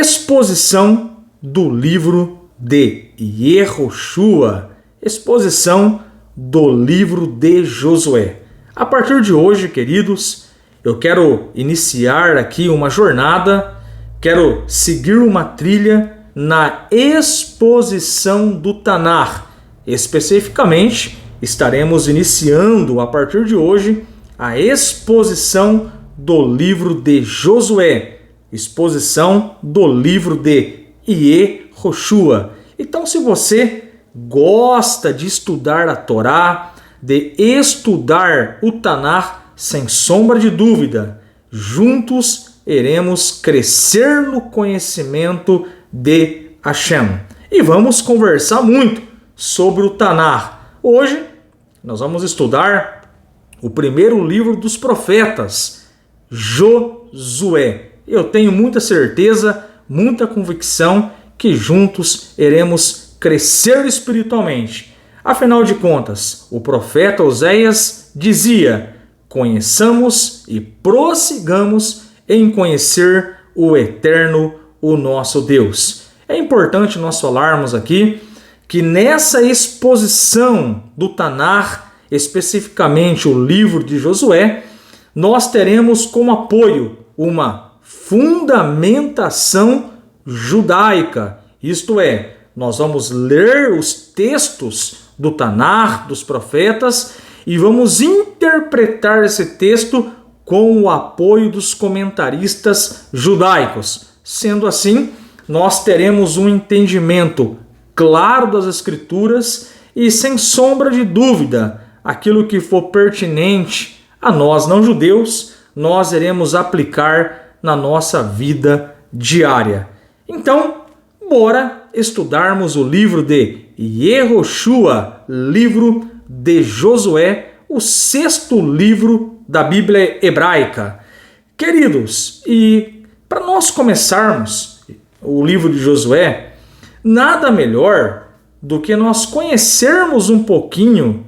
exposição do livro de Yehoshua, exposição do livro de Josué. A partir de hoje, queridos, eu quero iniciar aqui uma jornada, quero seguir uma trilha na exposição do Tanar. Especificamente, estaremos iniciando a partir de hoje a exposição do livro de Josué, exposição do livro de Yehoshua. Então, se você gosta de estudar a Torá, de estudar o Tanar, sem sombra de dúvida, juntos iremos crescer no conhecimento de Hashem. E vamos conversar muito sobre o Tanar. Hoje nós vamos estudar o primeiro livro dos profetas, Josué. Eu tenho muita certeza, muita convicção que juntos iremos crescer espiritualmente. Afinal de contas, o profeta Oséias dizia: conheçamos e prossigamos em conhecer o Eterno, o nosso Deus. É importante nós falarmos aqui que nessa exposição do Tanar, especificamente o livro de Josué, nós teremos como apoio uma fundamentação judaica. Isto é, nós vamos ler os textos do Tanar, dos profetas, e vamos interpretar esse texto com o apoio dos comentaristas judaicos. Sendo assim, nós teremos um entendimento claro das Escrituras e, sem sombra de dúvida, aquilo que for pertinente a nós não judeus, nós iremos aplicar na nossa vida diária. Então, bora estudarmos o livro de Yehoshua, livro de Josué, o sexto livro da Bíblia hebraica. Queridos, e para nós começarmos o livro de Josué, nada melhor do que nós conhecermos um pouquinho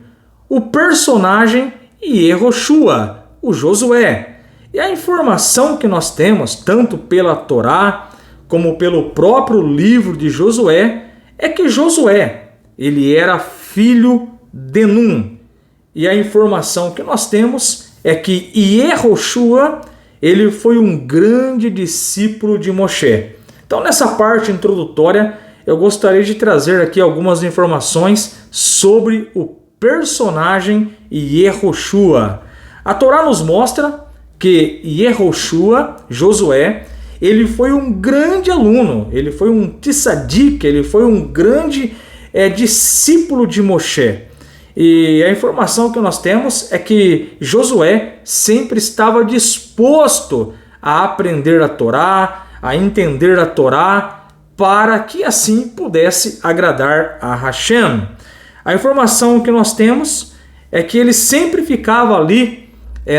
o personagem Yehoshua, o Josué. E a informação que nós temos, tanto pela Torá como pelo próprio livro de Josué, é que Josué, ele era filho de Num. E a informação que nós temos é que Yehoshua, ele foi um grande discípulo de Moshe. Então, nessa parte introdutória, eu gostaria de trazer aqui algumas informações sobre o personagem Yehoshua. A Torá nos mostra que Yehoshua, Josué, ele foi um grande aluno, ele foi um tzadik, ele foi um grande discípulo de Moshe. E a informação que nós temos é que Josué sempre estava disposto a aprender a Torá, a entender a Torá, para que assim pudesse agradar a Hashem. A informação que nós temos é que ele sempre ficava ali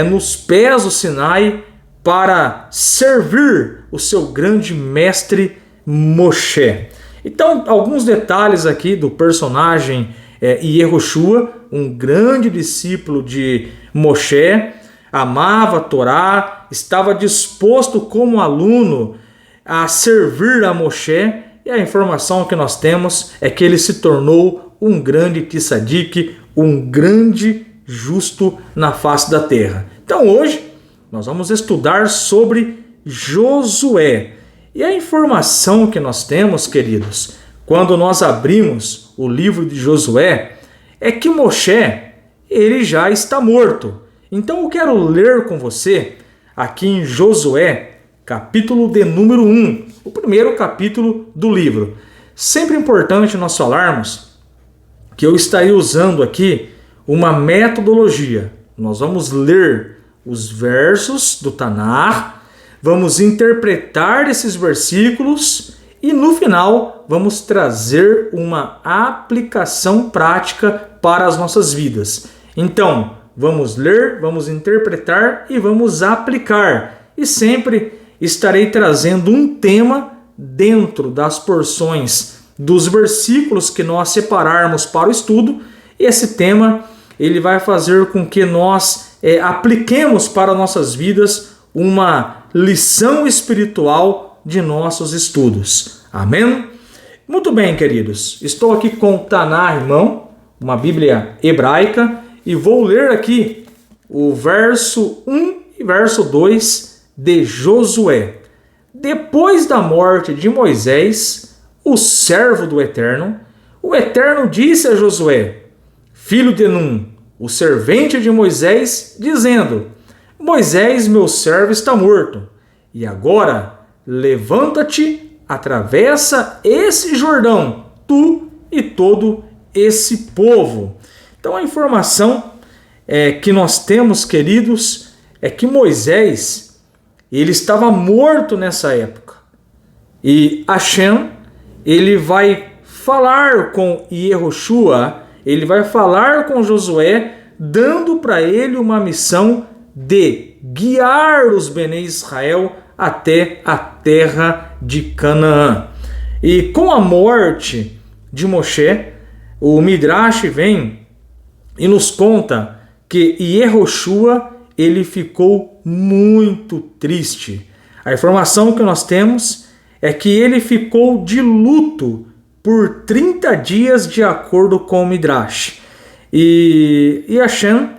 nos pés do Sinai para servir o seu grande mestre Moshe. Então, alguns detalhes aqui do personagem Yehoshua, um grande discípulo de Moshe, amava a Torá, estava disposto como aluno a servir a Moshe, e a informação que nós temos é que ele se tornou um grande tzadik, um grande justo na face da terra. Então hoje nós vamos estudar sobre Josué. E a informação que nós temos, queridos, quando nós abrimos o livro de Josué, é que Moshe, ele já está morto. Então eu quero ler com você aqui em Josué, capítulo de número 1, o primeiro capítulo do livro. Sempre importante nós falarmos que eu estarei usando aqui uma metodologia. Nós vamos ler os versos do Tanar, vamos interpretar esses versículos e no final vamos trazer uma aplicação prática para as nossas vidas. Então, vamos ler, vamos interpretar e vamos aplicar. E sempre estarei trazendo um tema dentro das porções dos versículos que nós separarmos para o estudo. Esse tema ele vai fazer com que nós apliquemos para nossas vidas uma lição espiritual de nossos estudos. Amém? Muito bem, queridos. Estou aqui com o Taná, irmão, uma Bíblia hebraica, e vou ler aqui o verso 1 e verso 2 de Josué. Depois da morte de Moisés, o servo do Eterno, o Eterno disse a Josué, filho de Num, o servente de Moisés, dizendo: Moisés, meu servo, está morto. E agora, levanta-te, atravessa esse Jordão, tu e todo esse povo. Então a informação que nós temos, queridos, é que Moisés, ele estava morto nessa época. E Hashem, ele vai falar com Yehoshua, ele vai falar com Josué, dando para ele uma missão de guiar os Bnei Israel até a terra de Canaã. E com a morte de Moshe, o Midrash vem e nos conta que Yehoshua, ele ficou muito triste. A informação que nós temos é que ele ficou de luto por 30 dias, de acordo com o Midrash. E Hashem,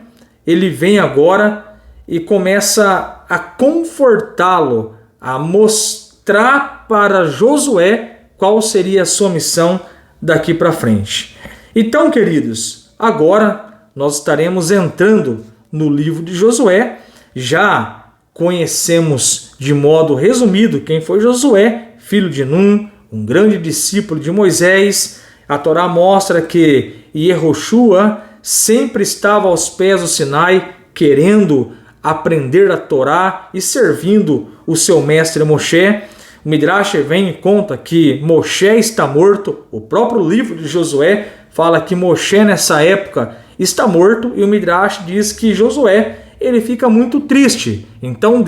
ele vem agora e começa a confortá-lo, a mostrar para Josué qual seria a sua missão daqui para frente. Então, queridos, agora nós estaremos entrando no livro de Josué. Já conhecemos de modo resumido quem foi Josué, filho de Num, um grande discípulo de Moisés. A Torá mostra que Yehoshua sempre estava aos pés do Sinai, querendo aprender a Torá e servindo o seu mestre Moshe. O Midrash vem e conta que Moshe está morto. O próprio livro de Josué fala que Moshe nessa época está morto, e o Midrash diz que Josué, ele fica muito triste. Então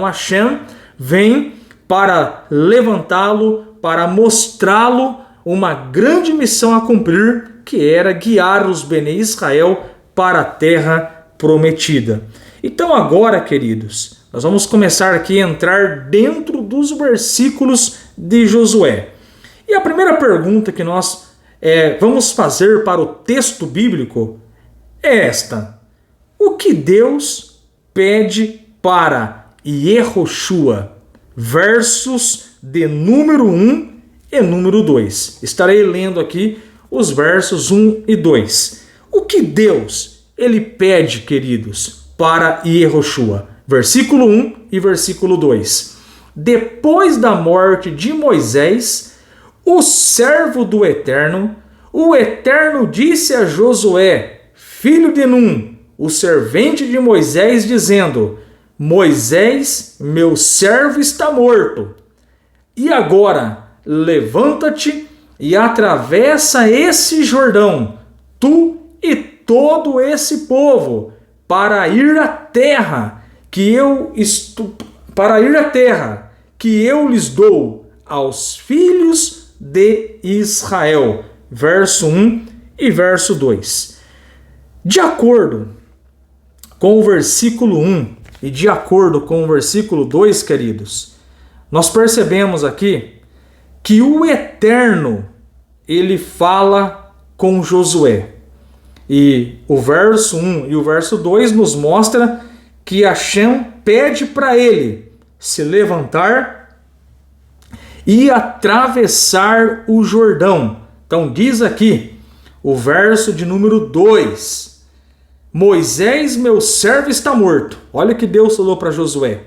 Hashem vem para levantá-lo, para mostrá-lo uma grande missão a cumprir, que era guiar os Bnei Israel para a terra prometida. Então agora, queridos, nós vamos começar aqui a entrar dentro dos versículos de Josué. E a primeira pergunta que nós vamos fazer para o texto bíblico é esta: o que Deus pede para Yehoshua? Versos de número 1 e número 2. Estarei lendo aqui os versos 1 e 2. O que Deus ele pede, queridos, para Yehoshua? Versículo 1 e versículo 2. Depois da morte de Moisés, o servo do Eterno, o Eterno disse a Josué, filho de Num, o servente de Moisés, dizendo: Moisés, meu servo, está morto. E agora, levanta-te e atravessa esse Jordão, tu e todo esse povo, para ir à terra que eu lhes dou aos filhos de Israel. Verso 1 e verso 2. De acordo com o versículo 1 e de acordo com o versículo 2, queridos, nós percebemos aqui que o Eterno, ele fala com Josué. E o verso 1 e o verso 2 nos mostra que Hashem pede para ele se levantar e atravessar o Jordão. Então diz aqui o verso de número 2: Moisés, meu servo, está morto. Olha o que Deus falou para Josué.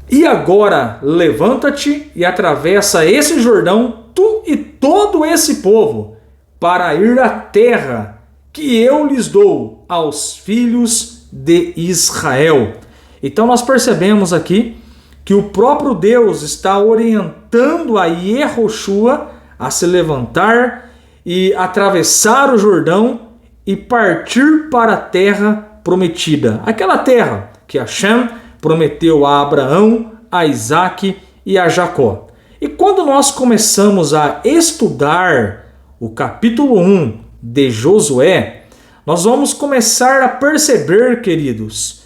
E agora levanta-te e atravessa esse Jordão, tu e todo esse povo, para ir à terra que eu lhes dou aos filhos de Israel. Então nós percebemos aqui que o próprio Deus está orientando a Yehoshua a se levantar e atravessar o Jordão e partir para a terra prometida. Aquela terra que Hashem prometeu a Abraão, a Isaque e a Jacó. E quando nós começamos a estudar o capítulo 1 de Josué, nós vamos começar a perceber, queridos,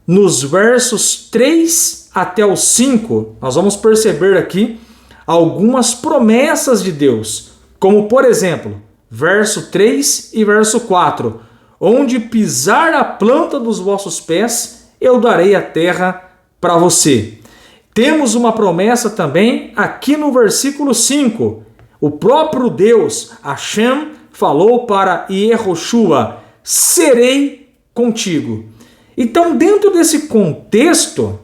nos versos 3 até o 5, nós vamos perceber aqui algumas promessas de Deus, como por exemplo, verso 3 e verso 4, onde pisar a planta dos vossos pés, eu darei a terra para você. Temos uma promessa também aqui no versículo 5. O próprio Deus, Hashem, falou para Yehoshua: serei contigo. Então, dentro desse contexto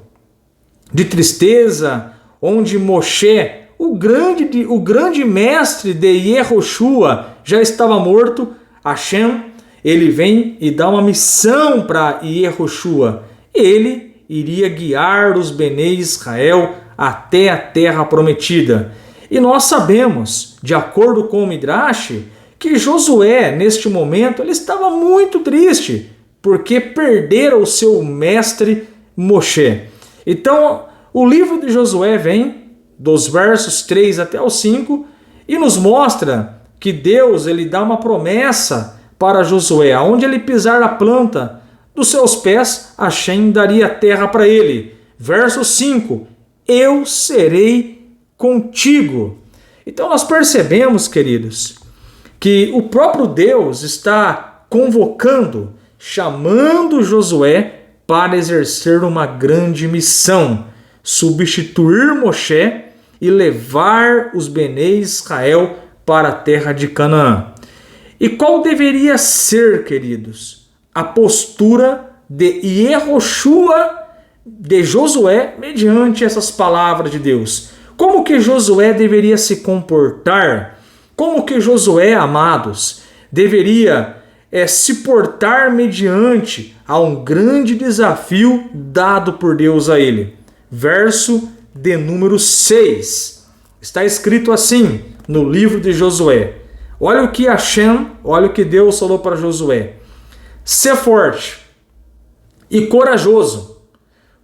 de tristeza, onde Moshe, o grande mestre de Yehoshua, já estava morto, Hashem, ele vem e dá uma missão para Yehoshua. Ele iria guiar os Benei Israel até a terra prometida. E nós sabemos, de acordo com o Midrash, que Josué, neste momento, ele estava muito triste, porque perdera o seu mestre Moshe. Então, o livro de Josué vem dos versos 3 até o 5 e nos mostra que Deus ele dá uma promessa para Josué, aonde ele pisar a planta dos seus pés, Hashem daria terra para ele. Verso 5, eu serei contigo. Então nós percebemos, queridos, que o próprio Deus está convocando, chamando Josué para exercer uma grande missão, substituir Moshe e levar os Benei Israel para a terra de Canaã. E qual deveria ser, queridos, a postura de Yehoshua, de Josué, mediante essas palavras de Deus? Como que Josué deveria se comportar? Como que Josué, amados, deveria se portar mediante a um grande desafio dado por Deus a ele? Verso de número 6. Está escrito assim no livro de Josué. Olha o que Hashem, olha o que Deus falou para Josué. Sê forte e corajoso,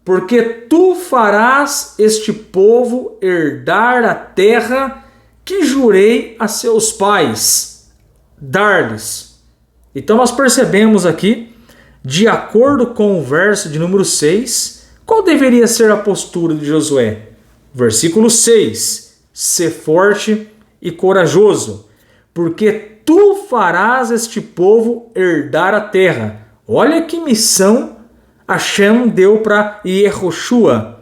porque tu farás este povo herdar a terra que jurei a seus pais dar-lhes. Então nós percebemos aqui, de acordo com o verso de número 6, qual deveria ser a postura de Josué? Versículo 6, sê forte e corajoso, porque tu farás este povo herdar a terra. Olha que missão Hashem deu para Yehoshua.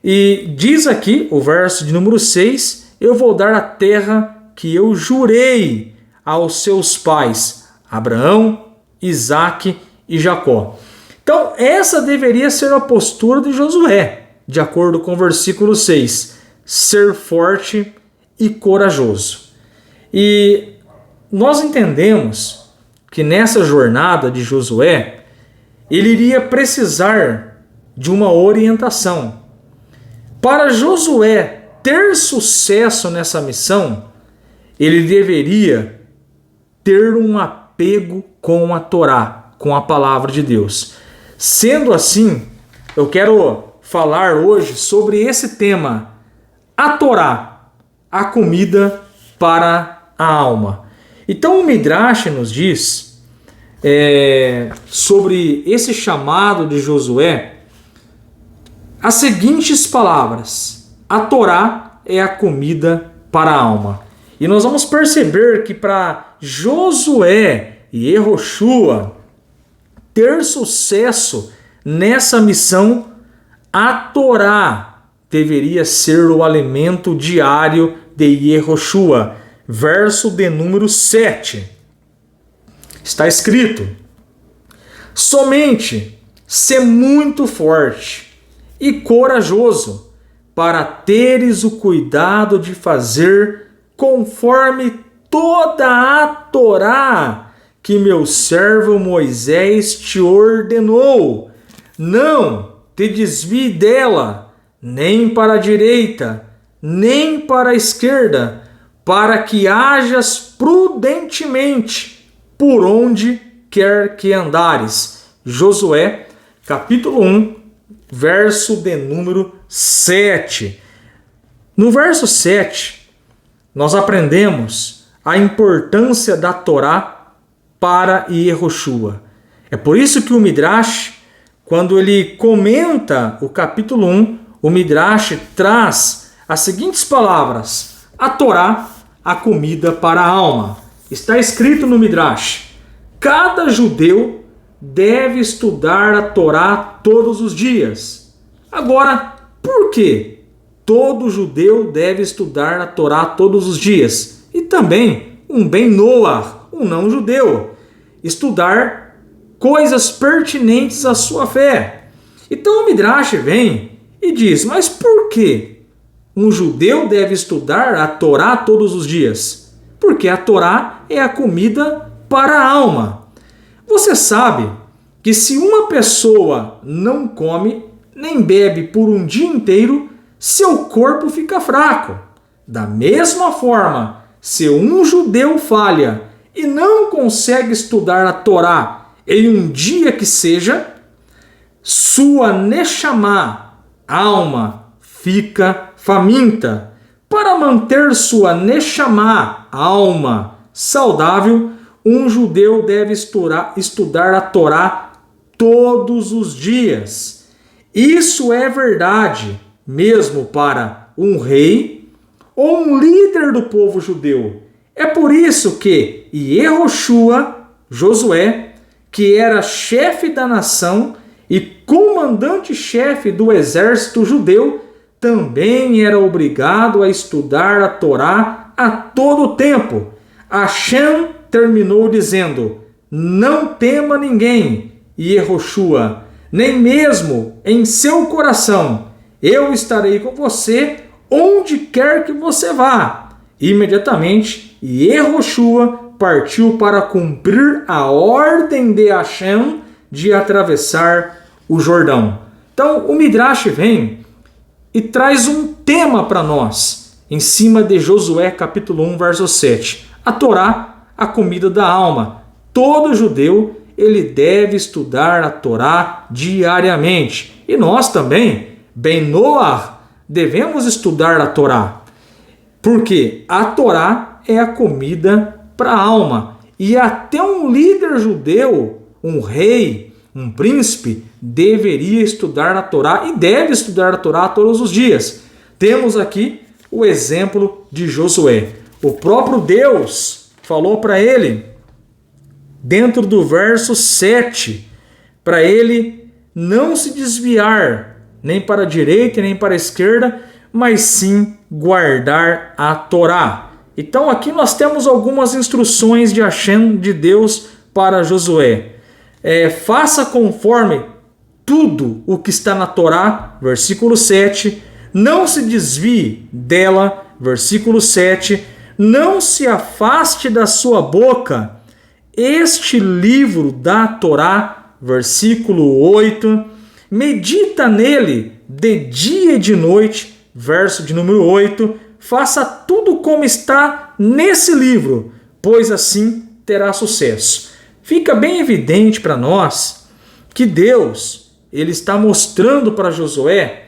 E diz aqui, o verso de número 6, eu vou dar a terra que eu jurei aos seus pais, Abraão, Isaque e Jacó. Então, essa deveria ser a postura de Josué, de acordo com o versículo 6, ser forte e corajoso. E nós entendemos que nessa jornada de Josué, ele iria precisar de uma orientação. Para Josué ter sucesso nessa missão, ele deveria ter um apego com a Torá, com a palavra de Deus. Sendo assim, eu quero falar hoje sobre esse tema, a Torá, a comida para a alma. Então o Midrash nos diz sobre esse chamado de Josué as seguintes palavras: a Torá é a comida para a alma. E nós vamos perceber que para Josué e Yehoshua ter sucesso nessa missão, a Torá deveria ser o alimento diário de Yehoshua. Verso de número 7. Está escrito: somente sê muito forte e corajoso, para teres o cuidado de fazer conforme toda a Torá que meu servo Moisés te ordenou. Não te desvie dela, nem para a direita, nem para a esquerda, para que hajas prudentemente por onde quer que andares. Josué, capítulo 1, verso de número 7. No verso 7, nós aprendemos a importância da Torá para Yehoshua. É por isso que o Midrash, quando ele comenta o capítulo 1, o Midrash traz as seguintes palavras: a Torá, a comida para a alma. Está escrito no Midrash: cada judeu deve estudar a Torá todos os dias. Agora, por que todo judeu deve estudar a Torá todos os dias? E também um Ben Noach, um não judeu, estudar coisas pertinentes à sua fé. Então o Midrash vem e diz: mas por que um judeu deve estudar a Torá todos os dias? Porque a Torá é a comida para a alma. Você sabe que se uma pessoa não come nem bebe por um dia inteiro, seu corpo fica fraco. Da mesma forma, se um judeu falha e não consegue estudar a Torá em um dia que seja, sua neshama, alma, fica faminta. Para manter sua neshama, alma, saudável, um judeu deve estudar a Torá todos os dias. Isso é verdade mesmo para um rei ou um líder do povo judeu. É por isso que Yehoshua, Josué, que era chefe da nação e comandante-chefe do exército judeu, também era obrigado a estudar a Torá a todo tempo. Hashem terminou dizendo: não tema ninguém, Yehoshua, nem mesmo em seu coração. Eu estarei com você onde quer que você vá. Imediatamente, Yehoshua partiu para cumprir a ordem de Hashem de atravessar o Jordão. Então, o Midrash vem e traz um tema para nós, em cima de Josué capítulo 1, verso 7. A Torá, a comida da alma. Todo judeu, ele deve estudar a Torá diariamente. E nós também, Ben Noach, devemos estudar a Torá. Porque a Torá é a comida para a alma. E até um líder judeu, um rei, um príncipe, deveria estudar a Torá e deve estudar a Torá todos os dias. Temos aqui o exemplo de Josué. O próprio Deus falou para ele, dentro do verso 7, para ele não se desviar nem para a direita nem para a esquerda, mas sim guardar a Torá. Então aqui nós temos algumas instruções de Hashem, de Deus, para Josué. Faça conforme tudo o que está na Torá, versículo 7, não se desvie dela, versículo 7, não se afaste da sua boca este livro da Torá, versículo 8, medita nele de dia e de noite, verso de número 8, faça tudo como está nesse livro, pois assim terá sucesso. Fica bem evidente para nós que Deus, ele está mostrando para Josué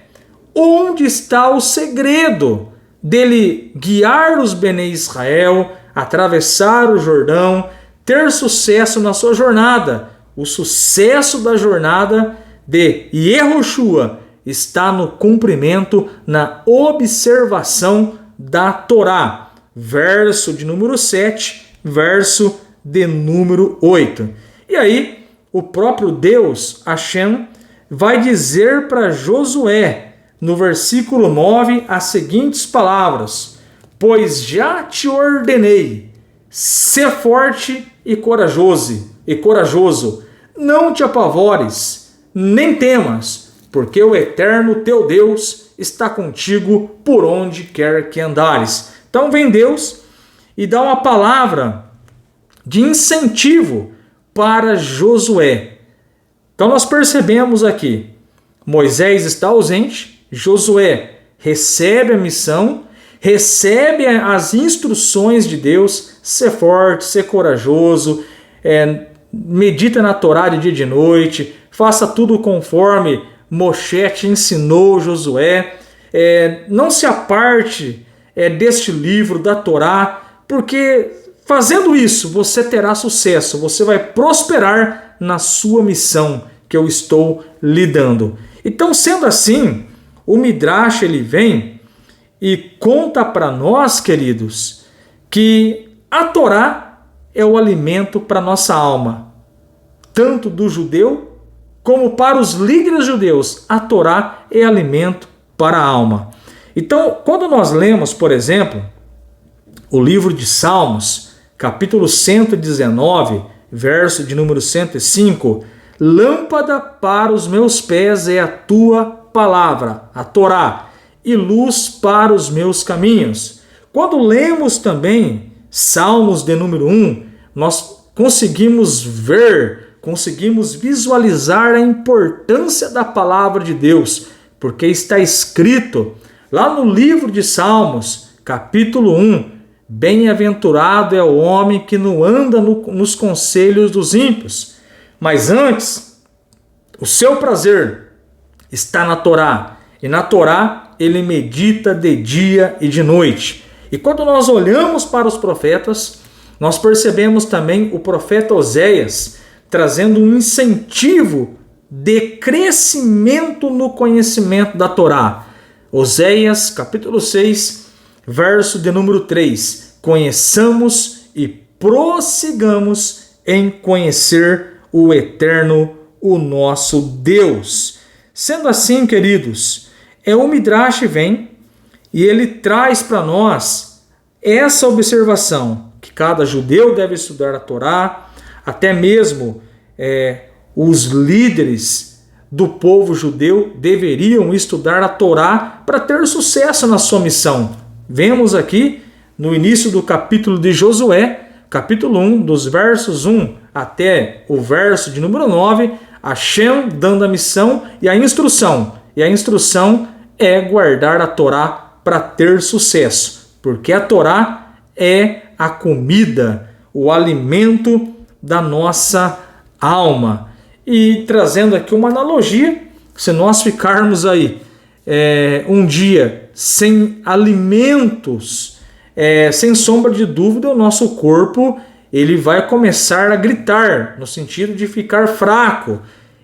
onde está o segredo dele guiar os Bnei Israel, atravessar o Jordão, ter sucesso na sua jornada. O sucesso da jornada de Yehoshua está no cumprimento, na observação da Torá. Verso de número 7, verso de número 8. E aí, o próprio Deus, Hashem, vai dizer para Josué, no versículo 9, as seguintes palavras: pois já te ordenei, sê forte e corajoso, não te apavores, nem temas, porque o Eterno teu Deus está contigo por onde quer que andares. Então vem Deus e dá uma palavra de incentivo para Josué. Então nós percebemos aqui, Moisés está ausente, Josué recebe a missão, recebe as instruções de Deus: ser forte, ser corajoso, medita na Torá de dia e de noite, faça tudo conforme Moshe te ensinou, Josué, não se aparte deste livro da Torá, porque fazendo isso você terá sucesso, você vai prosperar na sua missão que eu estou lhe dando. Então, sendo assim, o Midrash ele vem e conta para nós, queridos, que a Torá é o alimento para nossa alma, tanto do judeu como para os líderes judeus. A Torá é alimento para a alma. Então, quando nós lemos, por exemplo, o livro de Salmos, capítulo 119, verso de número 105, lâmpada para os meus pés é a tua palavra, a Torá, e luz para os meus caminhos. Quando lemos também Salmos de número 1, nós conseguimos ver, conseguimos visualizar a importância da palavra de Deus, porque está escrito lá no livro de Salmos, capítulo 1, bem-aventurado é o homem que não anda nos conselhos dos ímpios, mas antes, o seu prazer está na Torá, e na Torá ele medita de dia e de noite. E quando nós olhamos para os profetas, nós percebemos também o profeta Oséias trazendo um incentivo de crescimento no conhecimento da Torá. Oséias, capítulo 6, verso de número 3. Conheçamos e prossigamos em conhecer o eterno, o nosso Deus. Sendo assim, queridos, o Midrash vem e ele traz para nós essa observação, que cada judeu deve estudar a Torá, até mesmo os líderes do povo judeu deveriam estudar a Torá para ter sucesso na sua missão. Vemos aqui no início do capítulo de Josué, capítulo 1, dos versos 1 até o verso de número 9, Hashem dando a missão e a instrução. E a instrução é guardar a Torá para ter sucesso, porque a Torá é a comida, o alimento da nossa alma. E trazendo aqui uma analogia, se nós ficarmos aí um dia sem alimentos, sem sombra de dúvida, o nosso corpo ele vai começar a gritar, no sentido de ficar fraco.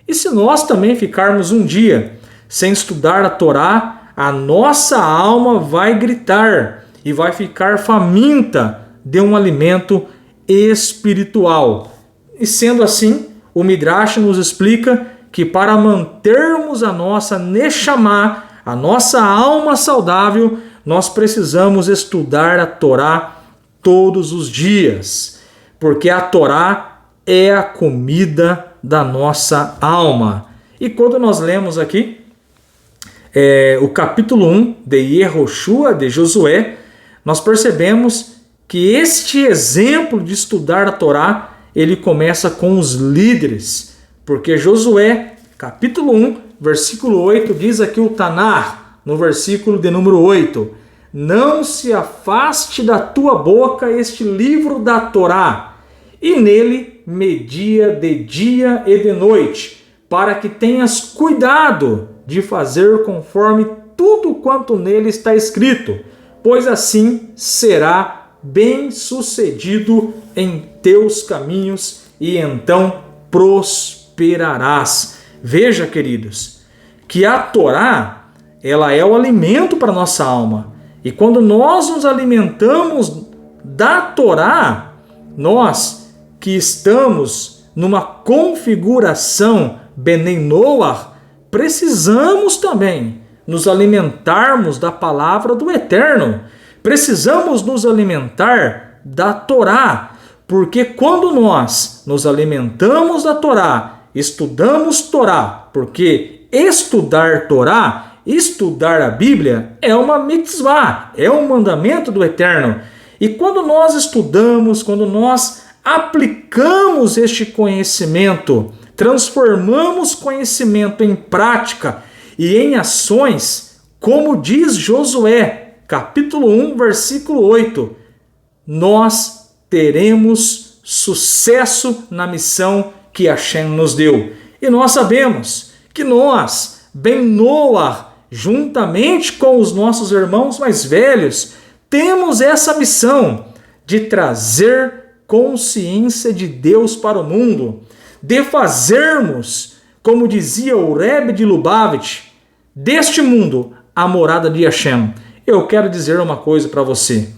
E se nós também ficarmos um dia sem estudar a Torá, a nossa alma vai gritar e vai ficar faminta de um alimento espiritual. E sendo assim, o Midrash nos explica que para mantermos a nossa Neshama, a nossa alma saudável, nós precisamos estudar a Torá todos os dias, porque a Torá é a comida da nossa alma. E quando nós lemos aqui o capítulo 1 de Yehoshua, de Josué, nós percebemos que este exemplo de estudar a Torá, ele começa com os líderes, porque Josué, capítulo 1, versículo 8, diz aqui o Tanar, no versículo de número 8, não se afaste da tua boca este livro da Torá, e nele media de dia e de noite, para que tenhas cuidado de fazer conforme tudo quanto nele está escrito, pois assim será bem-sucedido em teus caminhos e então prosperarás. Veja, queridos, que a Torá, ela é o alimento para a nossa alma. E quando nós nos alimentamos da Torá, nós que estamos numa configuração Benei Noach, precisamos também nos alimentarmos da palavra do Eterno. Precisamos nos alimentar da Torá, porque quando nós nos alimentamos da Torá, estudamos Torá, porque estudar Torá, estudar a Bíblia é uma mitzvah, é um mandamento do Eterno. E quando nós estudamos, quando nós aplicamos este conhecimento, transformamos conhecimento em prática e em ações, como diz Josué, capítulo 1, versículo 8, nós teremos sucesso na missão que Hashem nos deu. E nós sabemos que nós, Ben Noach, juntamente com os nossos irmãos mais velhos, temos essa missão de trazer consciência de Deus para o mundo, de fazermos, como dizia o Rebbe de Lubavitch, deste mundo a morada de Hashem. Eu quero dizer uma coisa para você,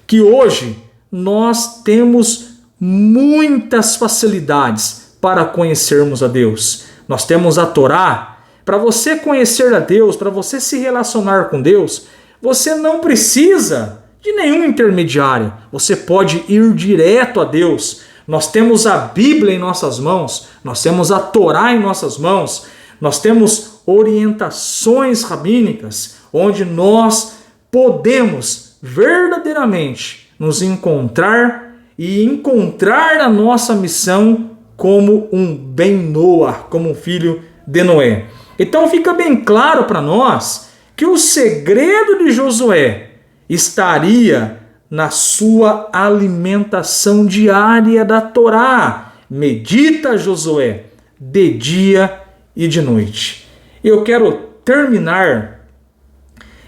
que hoje nós temos muitas facilidades para conhecermos a Deus. Nós temos a Torá. Para você conhecer a Deus, para você se relacionar com Deus, você não precisa de nenhum intermediário. Você pode ir direto a Deus. Nós temos a Bíblia em nossas mãos, nós temos a Torá em nossas mãos, nós temos orientações rabínicas, onde nós podemos verdadeiramente nos encontrar e encontrar a nossa missão como um Ben Noah, como um filho de Noé. Então fica bem claro para nós que o segredo de Josué estaria na sua alimentação diária da Torá. Medita, Josué, de dia e de noite. Eu quero terminar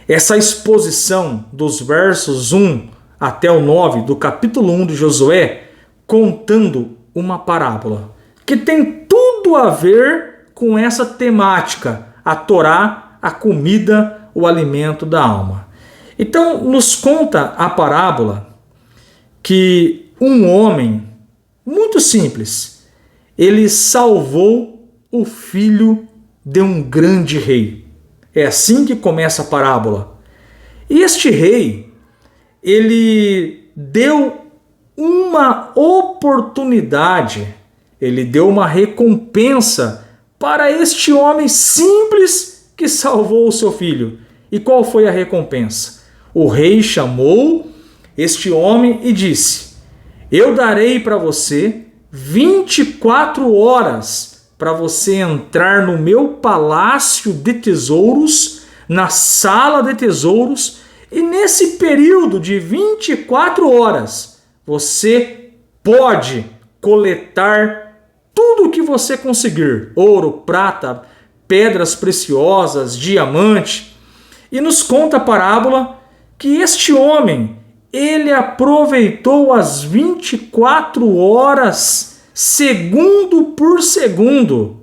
essa exposição dos versos 1 até o 9 do capítulo 1 de Josué contando uma parábola que tem tudo a ver com essa temática, a Torá, a comida, o alimento da alma. Então, nos conta a parábola que um homem, muito simples, ele salvou o filho de um grande rei. É assim que começa a parábola. E este rei, ele deu uma oportunidade, ele deu uma recompensa para este homem simples que salvou o seu filho. E qual foi a recompensa? O rei chamou este homem e disse: eu darei para você 24 horas para você entrar no meu palácio de tesouros, na sala de tesouros, e nesse período de 24 horas você pode coletar tudo o que você conseguir: ouro, prata, pedras preciosas, diamante. E nos conta a parábola que este homem, ele aproveitou as 24 horas, segundo por segundo.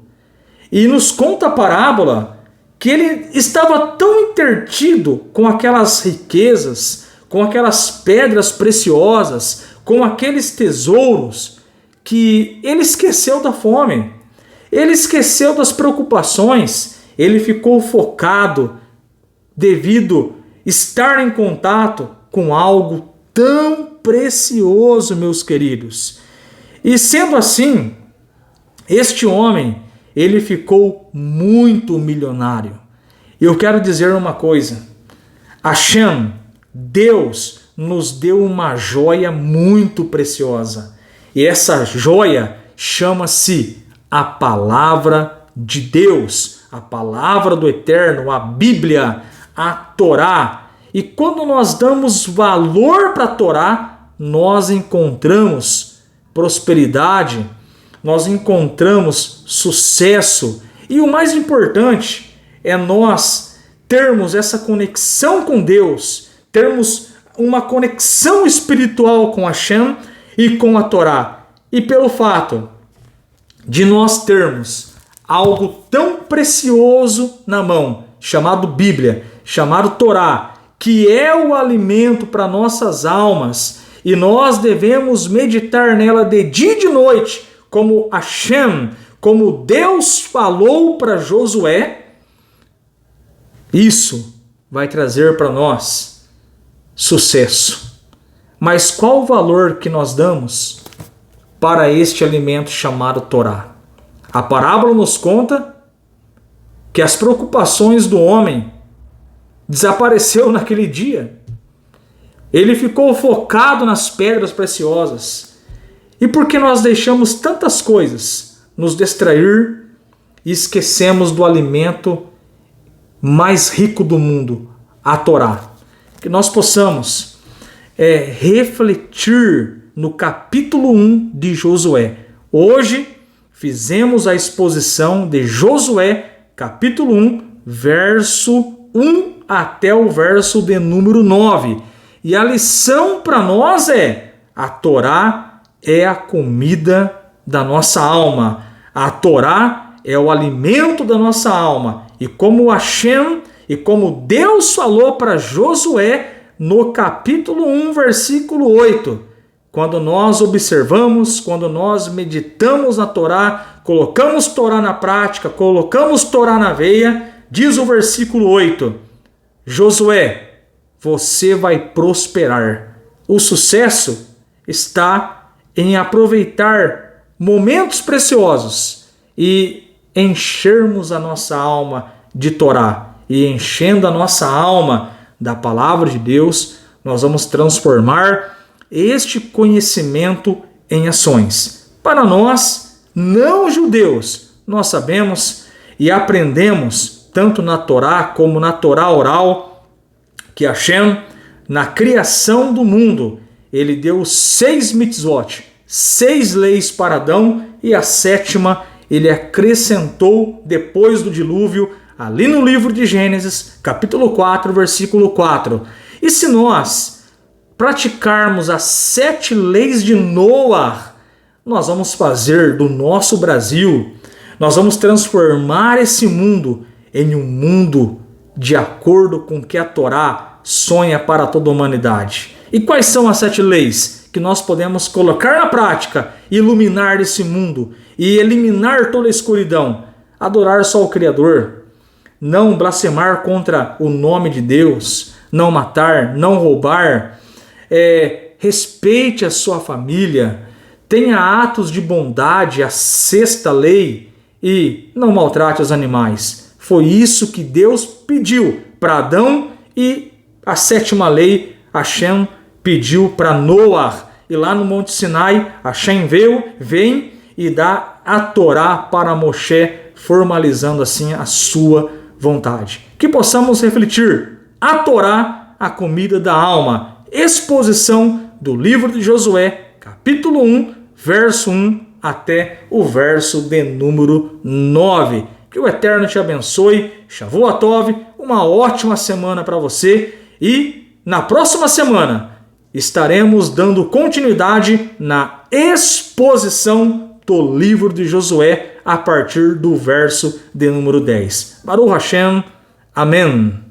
E nos conta a parábola que ele estava tão intertido com aquelas riquezas, com aquelas pedras preciosas, com aqueles tesouros, que ele esqueceu da fome, ele esqueceu das preocupações, ele ficou focado devido estar em contato com algo tão precioso, meus queridos. E sendo assim, este homem, ele ficou muito milionário. Eu quero dizer uma coisa: Hashem, Deus, nos deu uma joia muito preciosa. E essa joia chama-se a palavra de Deus, a palavra do Eterno, a Bíblia, a Torá. E quando nós damos valor para a Torá, nós encontramos prosperidade, nós encontramos sucesso. E o mais importante é nós termos essa conexão com Deus, termos uma conexão espiritual com Hashem e com a Torá. E pelo fato de nós termos algo tão precioso na mão, chamado Bíblia, chamado Torá, que é o alimento para nossas almas, e nós devemos meditar nela de dia e de noite, como Hashem, como Deus falou para Josué. Isso vai trazer para nós sucesso. Mas qual o valor que nós damos para este alimento chamado Torá? A parábola nos conta que as preocupações do homem desapareceu naquele dia. Ele ficou focado nas pedras preciosas. E porque nós deixamos tantas coisas nos distrair e esquecemos do alimento mais rico do mundo, a Torá. Que nós possamos refletir no capítulo 1 de Josué. Hoje fizemos a exposição de Josué, capítulo 1, verso 1 até o verso de número 9. E a lição para nós é: a Torá é a comida da nossa alma. A Torá é o alimento da nossa alma. E como Hashem e como Deus falou para Josué no capítulo 1, versículo 8, quando nós observamos, quando nós meditamos na Torá, colocamos Torá na prática, colocamos Torá na veia, diz o versículo 8, Josué, você vai prosperar. O sucesso está em aproveitar momentos preciosos e enchermos a nossa alma de Torá. E enchendo a nossa alma da palavra de Deus, nós vamos transformar este conhecimento em ações. Para nós, não judeus, nós sabemos e aprendemos, tanto na Torá como na Torá oral, que Hashem, na criação do mundo, ele deu 6 mitzvot, 6 leis para Adão, e a 7ª ele acrescentou depois do dilúvio, ali no livro de Gênesis, capítulo 4, versículo 4. E se nós praticarmos as 7 leis de Noah, nós vamos fazer do nosso Brasil, nós vamos transformar esse mundo em um mundo de acordo com o que a Torá sonha para toda a humanidade. E quais são as 7 leis que nós podemos colocar na prática, iluminar esse mundo e eliminar toda a escuridão? Adorar só o Criador, não blasfemar contra o nome de Deus, não matar, não roubar, respeite a sua família, tenha atos de bondade, a 6ª lei, e não maltrate os animais. Foi isso que Deus pediu para Adão, e a 7ª lei Hashem pediu para Noah. E lá no Monte Sinai, Hashem vem e dá a Torá para Moshe, formalizando assim a sua vontade. Que possamos refletir a Torá, a comida da alma. Exposição do livro de Josué, capítulo 1, verso 1 até o verso de número 9. Que o Eterno te abençoe. Shavua Tov, uma ótima semana para você. E na próxima semana estaremos dando continuidade na exposição do livro de Josué a partir do verso de número 10. Baruch Hashem. Amém.